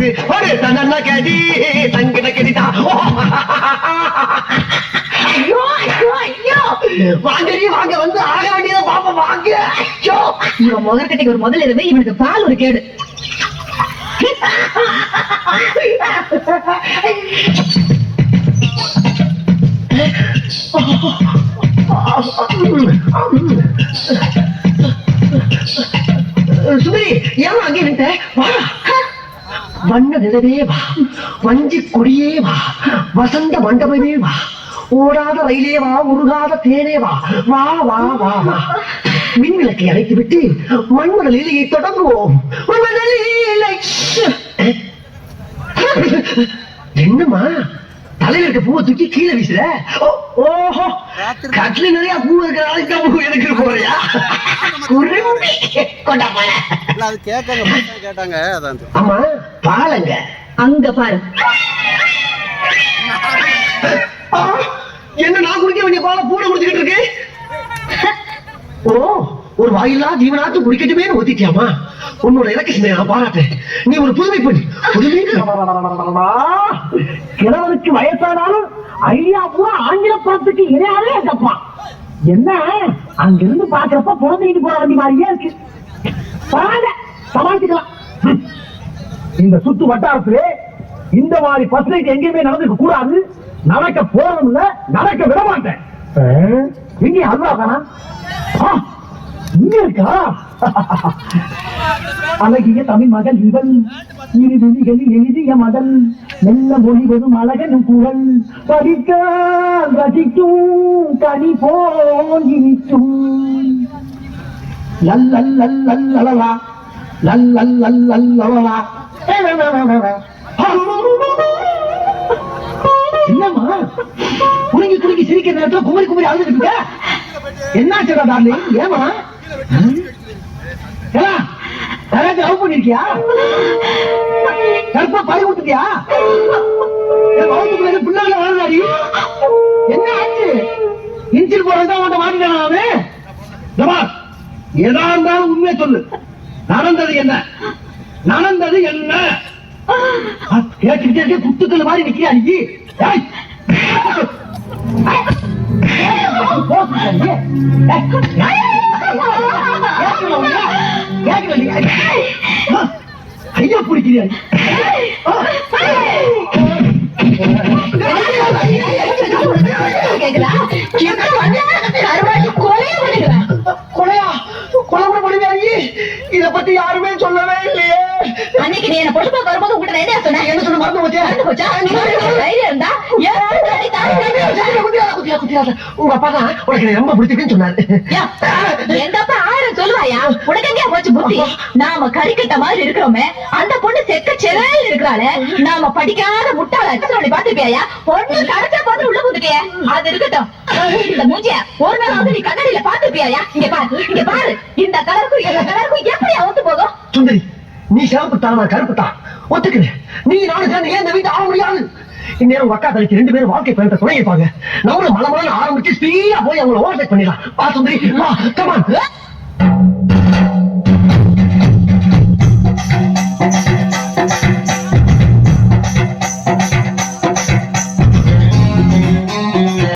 சிரிப்பு ஒரு தன கடி தங்கின கடிதா. ஐயோ ஐயோ ஐயோ வாங்கடி வாங்க வந்து ஆக வேண்டியதை பாப்பா வாங்க. ஐயோ இவன் முதற்கட்டைக்கு ஒரு முதல் இருந்து இவனுக்கு பால் ஒரு கேடு. சுமதி ஏன் அங்கே நின்ற? வா வண்ண நிலவே வா, வஞ்சி கொடியே வா, வசந்த மண்டபமே வா, ஓடாத ரயிலே வா, உருகாத தேனே வா, வா வா வா வா. மின்விளக்கை அணைத்து விட்டு மண்மண லீலையை தொடங்குவோம். என்னம்மா தலைவருக்கு பூவை தூக்கி கீழே வீசுற? ஓஹோ கட்டில நிறைய பூ இருக்கிற பூ எடுக்கிற போறியா? கேட்டாங்க. ஆமா பாலங்க அங்க பாரு. என்ன நான் குடிக்க வேண்டிய பாலை பூனை குடிச்சுக்கிட்டு இருக்கு? ஓ ஒரு வாயிலா ஜீவனாத்து குடிக்கட்டுமே ஒத்திட்டியாமா? உன்னோட இலக்கு நான் பாராட்டேன். நீ ஒரு புதுமை பண்ணி புதுமை கிழவனுக்கு வயசானாலும் ஐடியா பூரா ஆங்கில படத்துக்கு இணையாவே இருக்கப்பா. என்ன அங்கிருந்து பாக்குறப்ப குழந்தைக்கு போற வண்டி மாதிரியே இருக்கு. பரவாயில்ல சமாளிச்சுக்கலாம். இந்த சுத்து வட்டாரத்திலே இந்த மாதிரி பஸ்லைட் எங்கேயுமே நடந்துக்க கூடாது. நடக்க போறதுல நடக்க விட மாட்டேன். எங்க அல்வா தானா இங்க இருக்கா? அழகிய தமிழ் மகள் இவள், இரு விழிகளில் எழுதிய மகள், மெல்ல மொழிவதும் அழகனும் குரல், படிக்க ரசிக்கும் கனி போல் இனிக்கும். லல்லல்லல்லல்லலலா லல்லல்லல்லல்லலா. என்னம்மா குறுங்கி குறுங்கி சிரிக்கிற நேரத்துல குமரி குமரி அழுதுட்டு இருக்க? என்னாச்சுடா டார்லிங்? ஏமா யாராச்சும் லவ் பண்ணிருக்கியா? கருப்பா பறி விட்டுட்டியா? பிள்ளைகளை வாழ்ந்தாடி என்ன ஆச்சு? இன்சில் போறதா உன்ட்ட மாட்டிட்டானே. எதா இருந்தாலும் உண்மையை சொல்லு. நடந்தது என்ன? நடந்தது என்ன? கேட்டுக்கிட்டே குத்துக்கள் மாதிரி நிக்கியா நீ? ஐயா பிடிக்கிறீங்க கொலையா? கொலை கூட முடியாது. இத பத்தி யாருமே சொல்லவே இல்லையே. அன்னைக்கு நீ என்ன பொறுப்பா வரும்போது உங்ககிட்ட என்ன சொன்ன? என்ன சொன்ன? மறந்து போச்சா? இருந்தா உங்க அப்பா தான் உனக்கு ரொம்ப பிடிச்சிருக்குன்னு சொன்னாரு. எங்க அப்பா 1000 சொல்லுவாயா? உனக்கு எங்கேயா போச்சு புத்தி? நாம கறிக்கட்ட மாதிரி இருக்கிறோமே, அந்த பொண்ணு செக்க செலையில் இருக்கிறாளே, நாம படிக்காத முட்டாள சொல்லி பாத்துப்பியா? பொண்ணு கடைச்சா பார்த்து உள்ள புதுட்டிய அது இருக்கட்டும். இந்த மூஞ்சிய ஒரு நாளாவது நீ கண்ணாடியில பாத்துப்பியா? இங்க பாரு, இங்க பாரு. இந்த கலருக்கும் எங்க கலருக்கும் எப்படி ஒத்து போகும்? சுந்தரி நீ சிவப்பு தான், நான் கருப்பு தான் ஒத்துக்கிறேன். நீ நானும் சேர்ந்து ஏன் இந்த வீட்டு ஆக முடியாது? இந்நேரம் அக்கா தனிக்கு 2 பேரும் வாழ்க்கை பயணத்தை துணையிருப்பாங்க. நம்மளும் மலமலன்னு ஆரம்பிச்சு ஸ்பீடா போய் அவங்களை ஓவர்டேக் பண்ணிடலாம். வா சுந்தரி வா, கம் ஆன்.